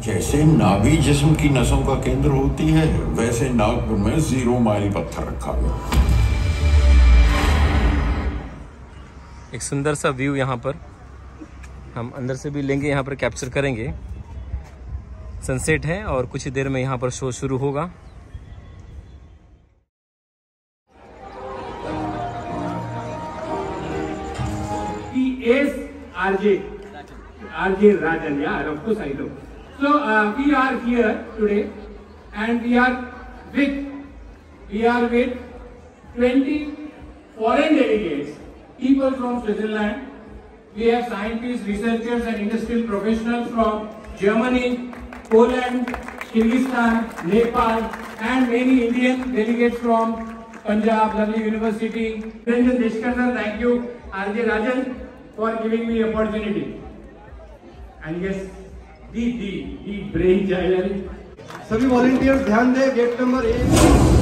जैसे नाभि जिस्म की नसों का केंद्र होती है, वैसे नागपुर में 0 माइल पत्थर रखा गया। एक सुंदर सा व्यू यहाँ पर हम अंदर से भी लेंगे, यहाँ पर कैप्चर करेंगे। सनसेट है और कुछ ही देर में यहाँ पर शो शुरू होगा। He is RJ Rajan, yeah, of course I know. So we are here today, and we are with 20 foreign delegates, people from Switzerland. We have scientists, researchers, and industrial professionals from Germany, Poland, Kyrgyzstan, Nepal, and many Indian delegates from Punjab, lovely university. Ranjan Deshkar sir, thank you, RJ Rajan, for giving me opportunity. And yes, the brain child. सभी volunteers ध्यान दें, gate number 1।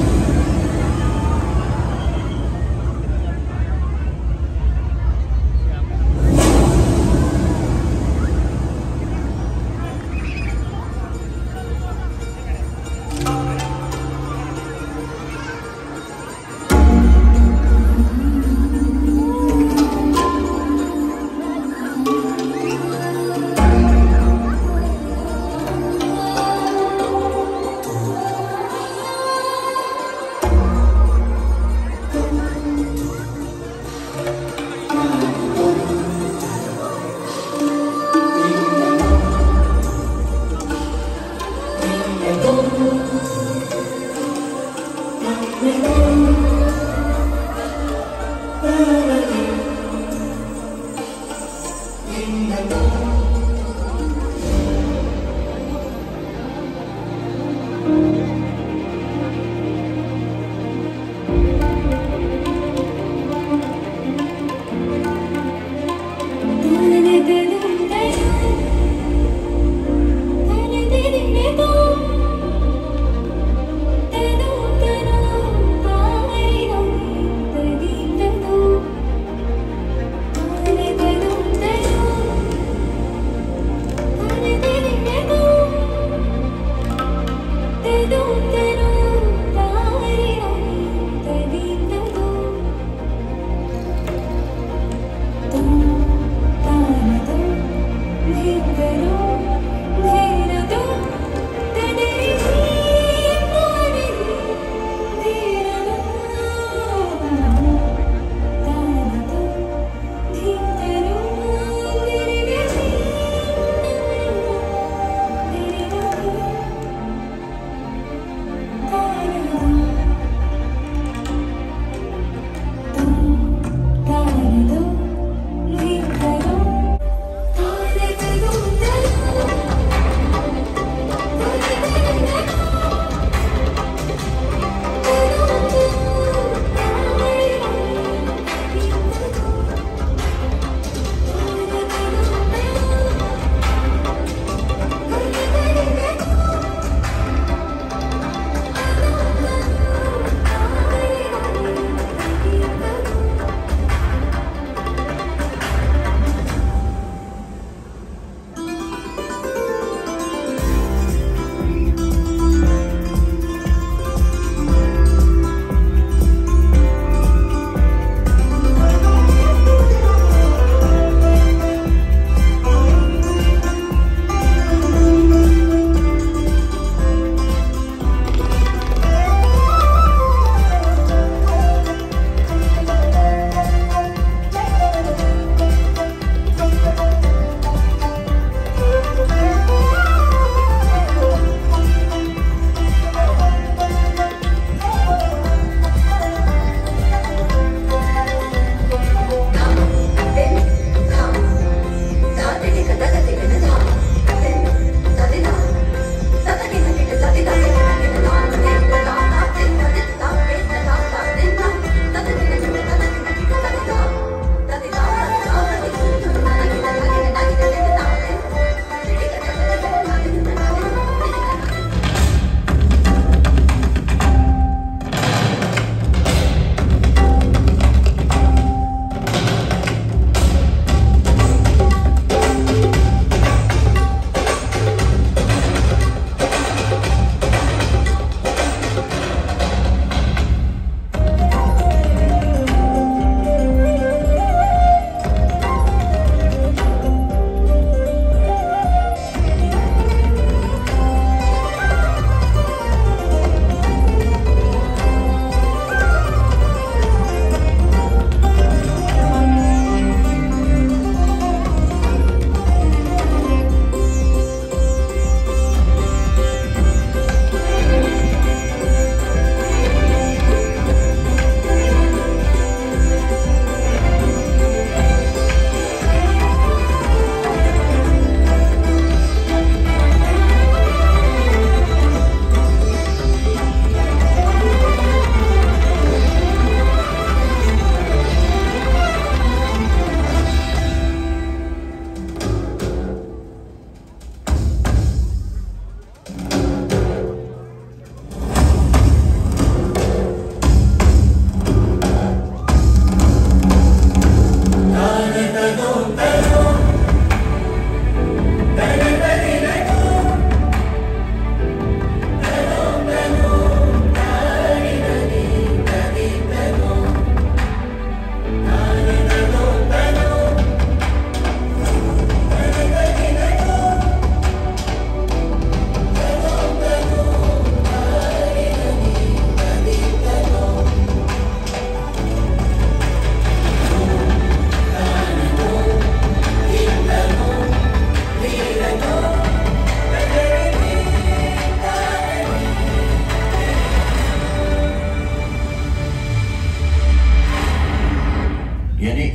यानी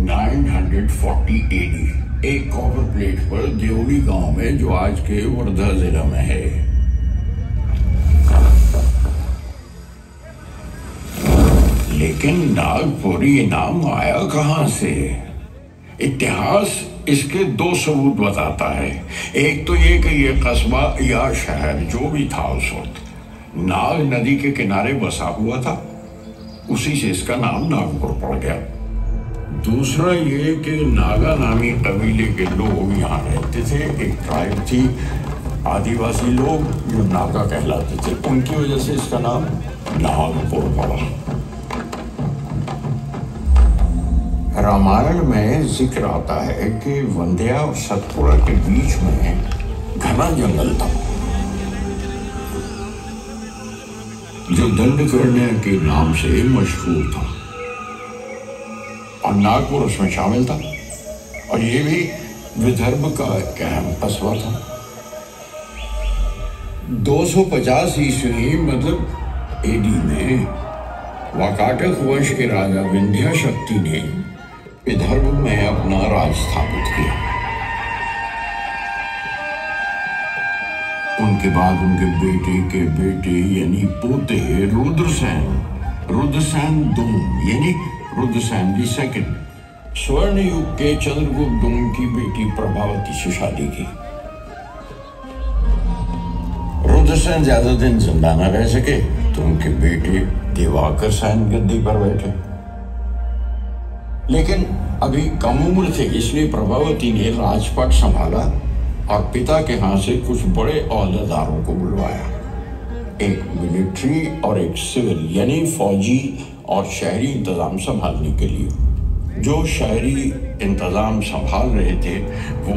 940 AD एक copper plate पर देवली गांव में, जो आज के वर्धा जिला में है, लेकिन नागपुर ये नाम आया कहां से? इतिहास इसके दो सबूत बताता है। एक तो ये कि ये कस्बा या शहर जो भी था उस वक्त नाग नदी के किनारे बसा हुआ था, उसी से इसका नाम नागपुर पड़ गया। दूसरा ये कि नागा नामी कबीले के लोग यहाँ रहते थे। एक ट्राइब थी, आदिवासी लोग जो नागा कहलाते थे, उनकी वजह से इसका नाम नागपुर पड़ा। रामायण में जिक्र आता है कि वंध्या और सतपुड़ा के बीच में घना जंगल था, जो दंडकर्ण्य के नाम से मशहूर था, और नागपुर उसमें शामिल था। और ये भी विदर्भ का एक अहम कस्बा था। 250 ईस्वी मतलब एडी में वाकाटक वंश के राजा विंध्या शक्ति ने विदर्भ में अपना राज स्थापित किया। उनके बाद उनके बेटे के बेटे यानी पोते रुद्रसेन दूम यानी रुद्रसेन II स्वर्ण युग के चंद्रगुप्त दूम की बेटी प्रभावती से शादी की। रुद्रसेन ज्यादा दिन जिंदा न रह सके तो उनके बेटे दिवाकर सेन गद्दी पर बैठे, लेकिन अभी कम उम्र थे, इसलिए प्रभावती ने राजपाट संभाला और पिता के हाथ से कुछ बड़े ओहदेदारों को बुलवाया, एक मिलिट्री और एक सिविल यानी फौजी और शहरी इंतजाम संभालने के लिए। जो शहरी इंतजाम संभाल रहे थे वो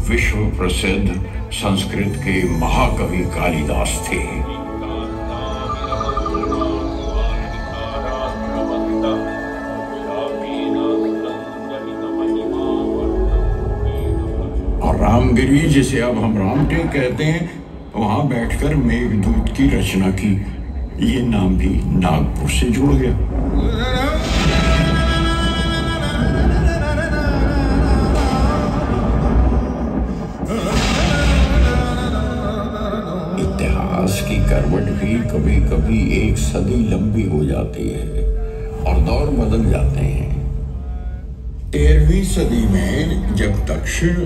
विश्व प्रसिद्ध संस्कृत के महाकवि कालिदास थे। और रामगिरी, जिसे अब हम रामटेक कहते हैं, वहां बैठकर मेघदूत की रचना की। ये नाम भी नागपुर से जुड़ गया। इतिहास की करवट भी कभी कभी एक सदी लंबी हो जाती है और दौर बदल जाते हैं। 13वीं सदी में जब दक्षिण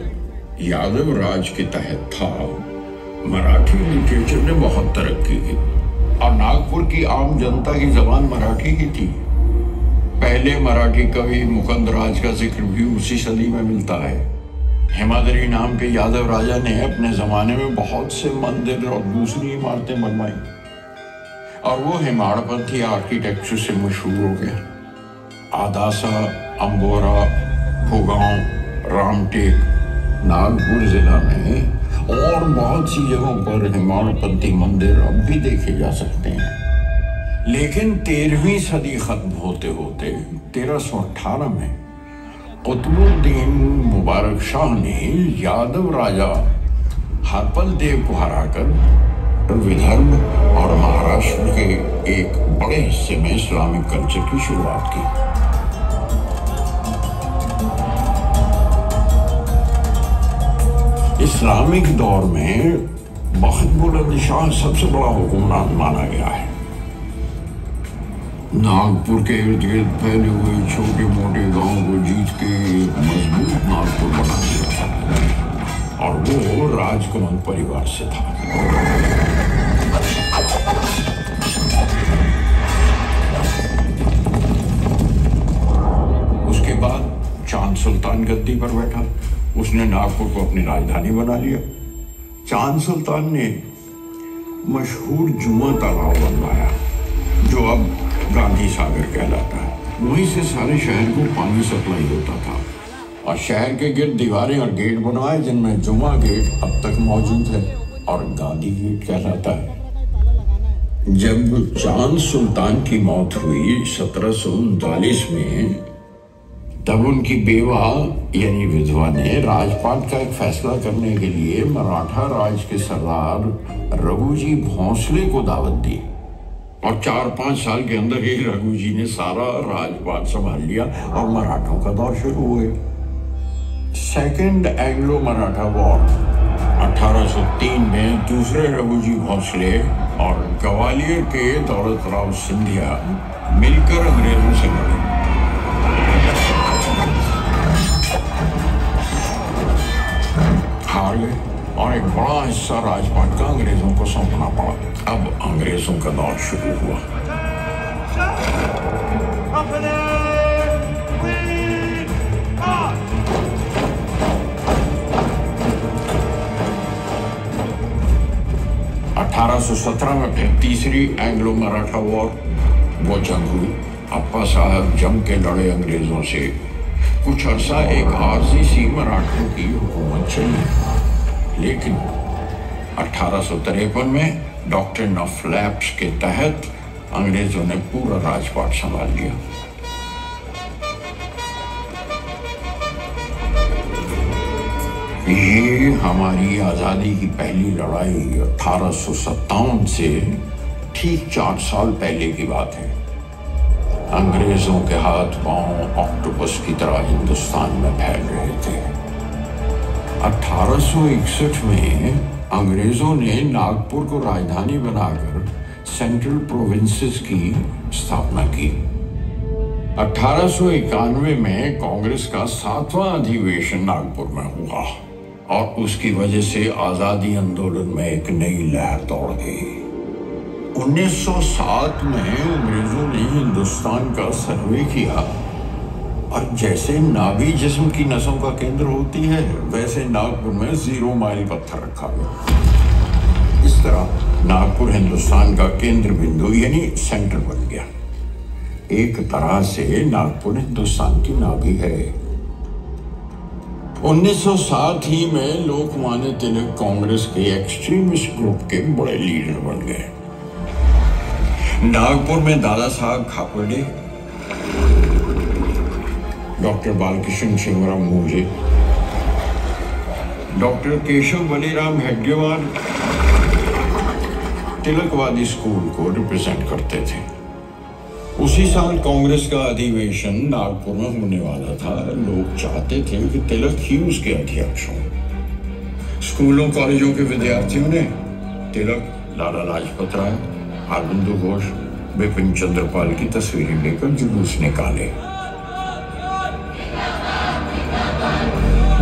यादव राज के तहत था, मराठी लिटरेचर ने बहुत तरक्की की और नागपुर की आम जनता की जबान मराठी ही थी। पहले मराठी कवि मुकुंदराज का जिक्र भी उसी सदी में मिलता है। हेमाद्री नाम के यादव राजा ने अपने जमाने में बहुत से मंदिर और दूसरी इमारतें बनवाई और वो हेमाड़पंथी आर्किटेक्चर से मशहूर हो गया। आदासा, अंबोरा, भूगांव, रामटेक, नागपुर जिला में और बहुत सी जगहों पर हेमाड़पंथी मंदिर अब भी देखे जा सकते हैं। लेकिन 13वीं सदी खत्म होते होते 1318 में कुतुबुद्दीन मुबारक शाह ने यादव राजा हरपल देव को हराकर विदर्भ और महाराष्ट्र के एक बड़े हिस्से में इस्लामिक कल्चर की शुरुआत की। इस्लामिक दौर में बख्त बुलंद शाह सबसे बड़ा हुक्मरान माना गया है। नागपुर के इर्द गिर्द फैले हुए छोटे मोटे गांव को जीत के एक मजबूत नागपुर बना दिया था और वो राजकुमार परिवार से था। उसके बाद चांद सुल्तान गद्दी पर बैठा। उसने नागपुर को अपनी राजधानी बना लिया। चांद सुल्तान ने मशहूर जुमा तालाब बनवाया, जो अब गांधी सागर कहलाता है। वहीं से सारे शहर को पानी सप्लाई होता था और शहर के गिर्द दीवारें और गेट बनवाए, जिनमें जुमा गेट अब तक मौजूद है और गांधी गेट कहलाता है। जब चांद सुल्तान की मौत हुई 1739 में, तब उनकी बेवा यानी विधवा ने राजपाट का एक फैसला करने के लिए मराठा राज के सरदार रघुजी भोंसले को दावत दी और 4-5 साल के अंदर ही रघुजी ने सारा राजपाट संभाल लिया और मराठों का दौर शुरू हो गया। सेकेंड एंग्लो मराठा वॉर 1803 में दूसरे रघुजी भोंसले और ग्वालियर के दौलत राव सिंधिया मिलकर अंग्रेजों से लड़े। हार गए और एक बड़ा हिस्सा राजपाट का अंग्रेजों को सौंपना पड़ा। अब अंग्रेजों का दौर शुरू हुआ। 1817 में फिर तीसरी एंग्लो मराठा वॉर वो जंग हुई। अप्पा साहब जम के लड़े अंग्रेजों से। कुछ अर्सा एक आरजी सी मराठों की हुकूमत चली, लेकिन 1853 में डॉक्ट्रिन ऑफ लैप्स के तहत अंग्रेजों ने पूरा राजपाट संभाल लिया। ये हमारी आजादी की पहली लड़ाई 1857 से ठीक 4 साल पहले की बात है। अंग्रेजों के हाथ पांव ऑक्टोपस की तरह हिंदुस्तान में फैल रहे थे। 1861 में अंग्रेजों ने नागपुर को राजधानी बनाकर सेंट्रल प्रोविंसेस की स्थापना की। 1891 में कांग्रेस का 7वां अधिवेशन नागपुर में हुआ और उसकी वजह से आजादी आंदोलन में एक नई लहर दौड़ गई। 1907 में अंग्रेजों ने हिंदुस्तान का सर्वे किया और जैसे नाभि जिस्म की नसों का केंद्र होती है, वैसे नागपुर में 0 माइल पत्थर रखा गया। इस तरह नागपुर हिंदुस्तान का केंद्र बिंदु यानी सेंटर बन गया। एक तरह से नागपुर हिंदुस्तान की नाभि है। 1907 ही में लोकमान्य तिलक कांग्रेस के एक्सट्रीमिस्ट ग्रुप के बड़े लीडर बन गए। नागपुर में दादा साहब खापर्डे, डॉक्टर बालकृष्ण शिवराम मूजे, डॉक्टर केशव बलीराम हेडगेवार तिलकवादी स्कूल को रिप्रेजेंट करते थे। उसी साल कांग्रेस का अधिवेशन नागपुर में होने वाला था। लोग चाहते थे कि तिलक ही उसके अध्यक्ष हों। स्कूलों कॉलेजों के विद्यार्थियों ने तिलक, लाला लाजपत राय, अरविंदो घोष, बिपिन चंद्रपाल की तस्वीरें लेकर जुलूस निकाले।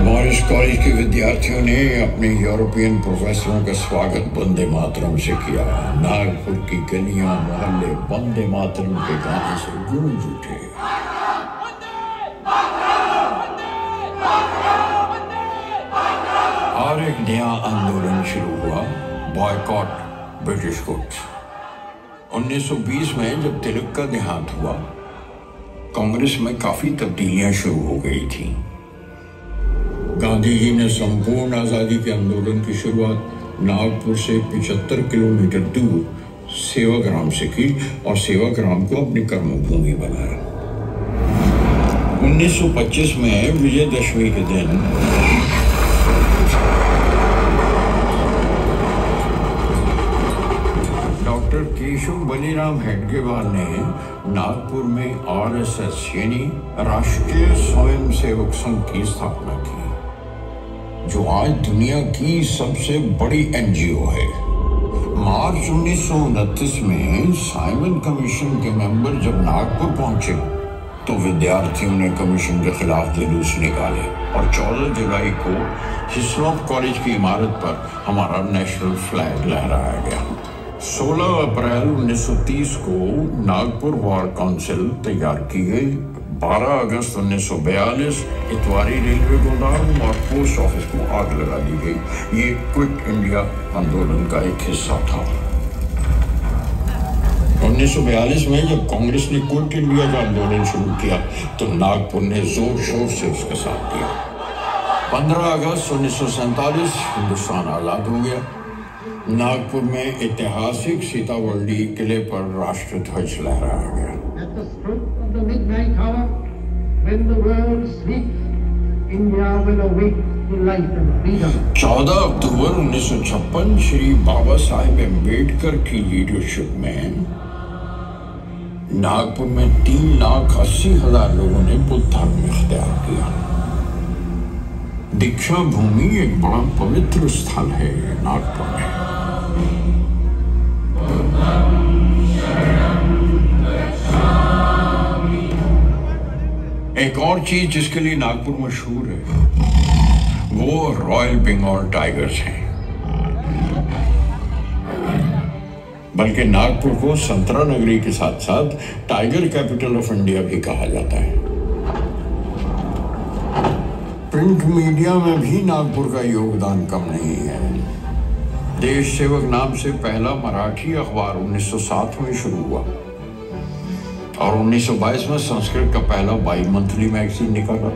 मॉरिस कॉलेज के विद्यार्थियों ने अपने यूरोपियन प्रोफेसरों का स्वागत वंदे मातरम से किया। नागपुर की गलियां मोहल्ले वंदे मातरम के गाने से गूंज उठे। और एक नया आंदोलन शुरू हुआ, बॉयकॉट ब्रिटिश गुड्स। 1920 में जब तिलक का देहांत हुआ, कांग्रेस में काफी तब्दीलियां शुरू हो गई थी। गांधी जी ने संपूर्ण आजादी के आंदोलन की शुरुआत नागपुर से 75 किलोमीटर दूर सेवाग्राम से की और सेवाग्राम को अपनी कर्मभूमि बनाया। 1925 में विजयदशमी के दिन डॉक्टर केशव बलीराम हेडगेवार ने नागपुर में आरएसएस यानी राष्ट्रीय स्वयंसेवक संघ की स्थापना की, जो आज दुनिया की सबसे बड़ी एनजीओ है। मार्च 1929 में साइमन कमीशन के मेंबर जब नागपुर पहुंचे तो विद्यार्थियों ने कमीशन के खिलाफ जुलूस निकाले और 14 जुलाई को हिस्लॉप कॉलेज की इमारत पर हमारा नेशनल फ्लैग लहराया गया। 16 अप्रैल 1930 को नागपुर वॉर काउंसिल तैयार की गई। 12 अगस्त 1942 इतवारी रेलवे गोदाम और पोस्ट ऑफिस को आग लगा दी गई। ये क्विट इंडिया आंदोलन का एक हिस्सा था। 1942 में जब कांग्रेस ने क्विट इंडिया का आंदोलन शुरू किया तो नागपुर ने जोर शोर से उसका साथ दिया। 15 अगस्त 1947 हिंदुस्तान आजाद हो गया। नागपुर में ऐतिहासिक सीतावर्ली किले पर राष्ट्र ध्वज लहराया गया। At the stroke of the midnight hour, When the world sleeps, India will awake to life and freedom. 14 अक्टूबर 1956 श्री बाबा साहेब अम्बेडकर की लीडरशिप में नागपुर में 3,80,000 लोगों ने बुद्ध धर्म इख्तियार किया। दीक्षा भूमि एक बड़ा पवित्र स्थल है नागपुर में। एक और चीज जिसके लिए नागपुर मशहूर है वो रॉयल बंगाल टाइगर्स हैं। बल्कि नागपुर को संतरा नगरी के साथ साथ टाइगर कैपिटल ऑफ इंडिया भी कहा जाता है। प्रिंट मीडिया में भी नागपुर का योगदान कम नहीं है। देश सेवक नाम से पहला मराठी अखबार 1907 में शुरू हुआ और 1922 में संस्कृत का पहला बाई मंथली मैगजीन निकला।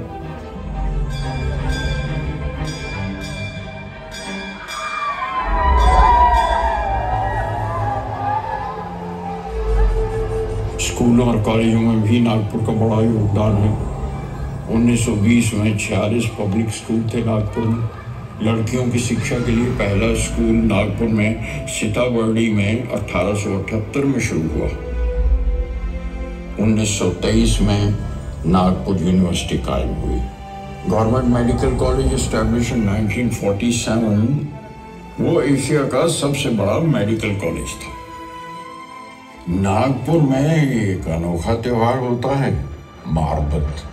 स्कूलों और कॉलेजों में भी नागपुर का बड़ा योगदान है। 1920 में 46 पब्लिक स्कूल थे नागपुर में। लड़कियों की शिक्षा के लिए पहला स्कूल नागपुर में सीताबर्डी में 1878 में शुरू हुआ। 1923 में नागपुर यूनिवर्सिटी कायम हुई। Government medical college establish in 1947 वो एशिया का सबसे बड़ा मेडिकल कॉलेज था। नागपुर में एक अनोखा त्योहार होता है मारबत,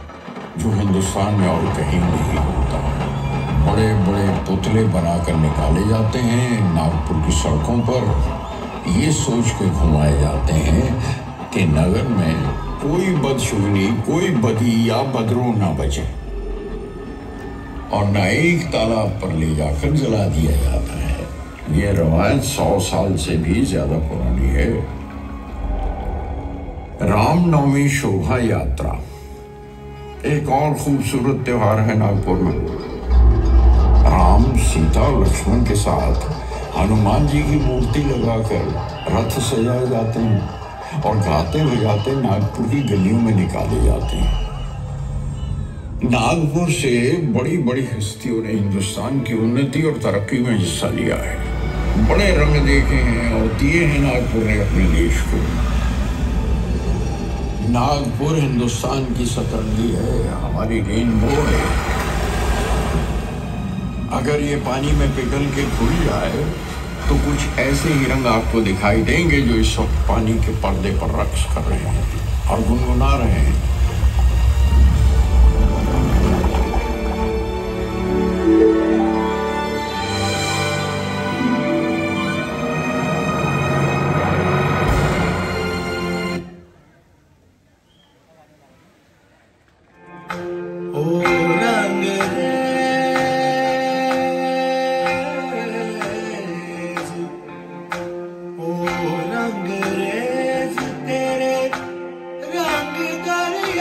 जो हिंदुस्तान में और कहीं नहीं होता। बड़े बड़े पुतले बनाकर निकाले जाते हैं नागपुर की सड़कों पर। ये सोच के घुमाए जाते हैं कि नगर में कोई बदशगुनी, कोई बदी या बदरू ना बचे और न एक तालाब पर ले जाकर जला दिया जाता है। ये रवायत 100 साल से भी ज्यादा पुरानी है। रामनवमी शोभा यात्रा एक और खूबसूरत त्योहार है नागपुर में। राम, सीता और लक्ष्मण के साथ हनुमान जी की मूर्ति लगाकर रथ सजाए जाते हैं और गाते बजाते नागपुर की गलियों में निकाले जाते हैं। नागपुर से बड़ी बड़ी हस्तियों ने हिंदुस्तान की उन्नति और तरक्की में हिस्सा लिया है। बड़े रंग देखे हैं और दिए हैं नागपुर ने अपने देश को। नागपुर हिंदुस्तान की सतरंगी है, हमारी रेनबो है। अगर ये पानी में पिघल के खुल जाए तो कुछ ऐसे ही रंग आपको दिखाई देंगे जो इस वक्त पानी के पर्दे पर रक्स कर रहे हैं और गुनगुना रहे हैं। रंग तेरे रंग दरिया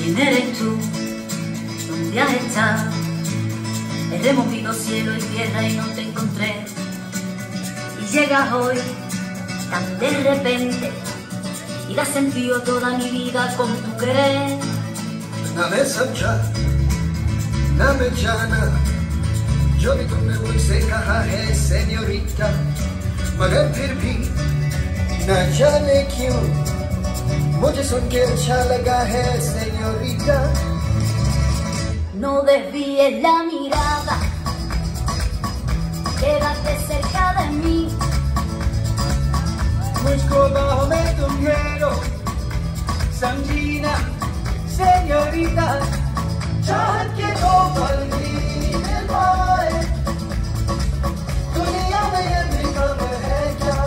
¿Quién eres tú? ¿Dónde has estado? He removido cielo y tierra y no te encontré. Y llegas hoy tan de repente y la sentido toda mi vida con tu querer. ना मैं समझा ना मैं जाना जो भी तुमने मुझसे कहा है सेन्योरिटा, मगर फिर भी न जाने क्यों मुझे सुन के अच्छा लगा है senorita. No desvíes la mirada, quédate cerca de mí. मुझको बाहों में तुम घेरो, समझी ना सेन्योरिटा. चाहत के दो पल भी निभाए, दुनिया में ये भी कम है क्या,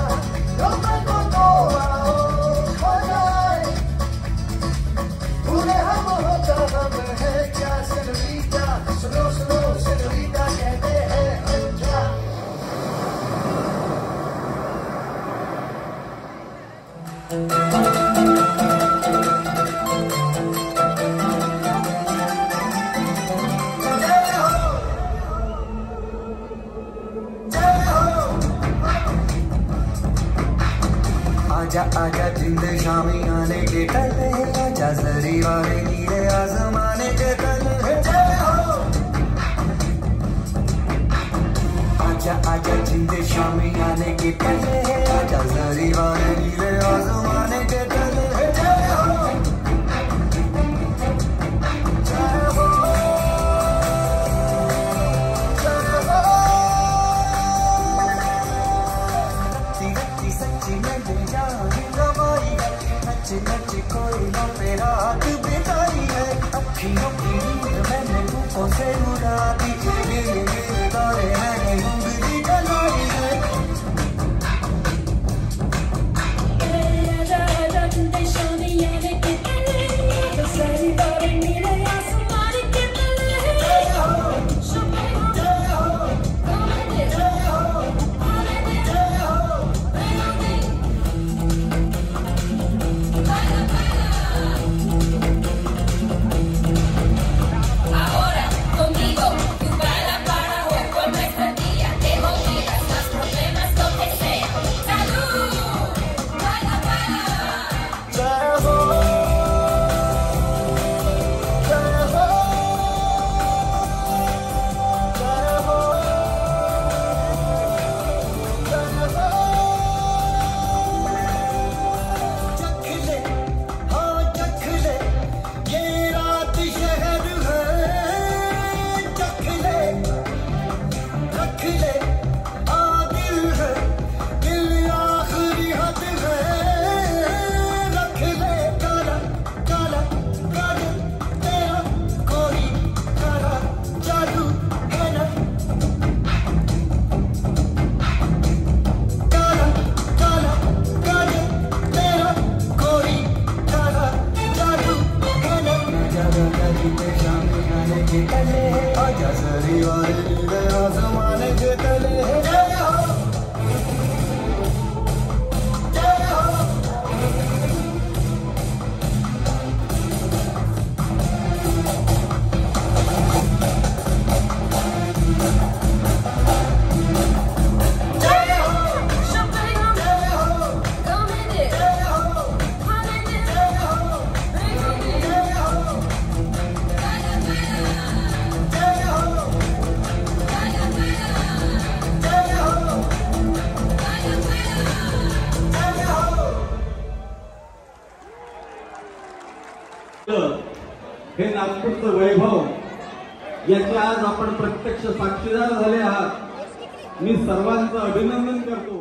लोगों को तो आओ खो जाए. पूरे हम होता हम है क्या सेन्योरिटा. सुनो सुनो सेन्योरिटा कहते हैं हम क्या. आजा आजा जिंद शामी आने के कल है, आजा जरी वाले नीले आसमाने के कल है. आजा आजा जिंद शामी आने के कल है, आजा जरी वाले नीले आसमाने के कल है. सच्ची में जानी गवाई है, नच नच कोई ना तेरा हाथ बिताई है. अखियों की नींद मैंने रूपों से उड़ा दी, गिर गिर तारे मैंने उंगली जलाई है. हे नागपूरचं वैभव याचे आज आपण प्रत्यक्ष साक्षीदार झाले आहात. मी सर्वांचं अभिनंदन करतो.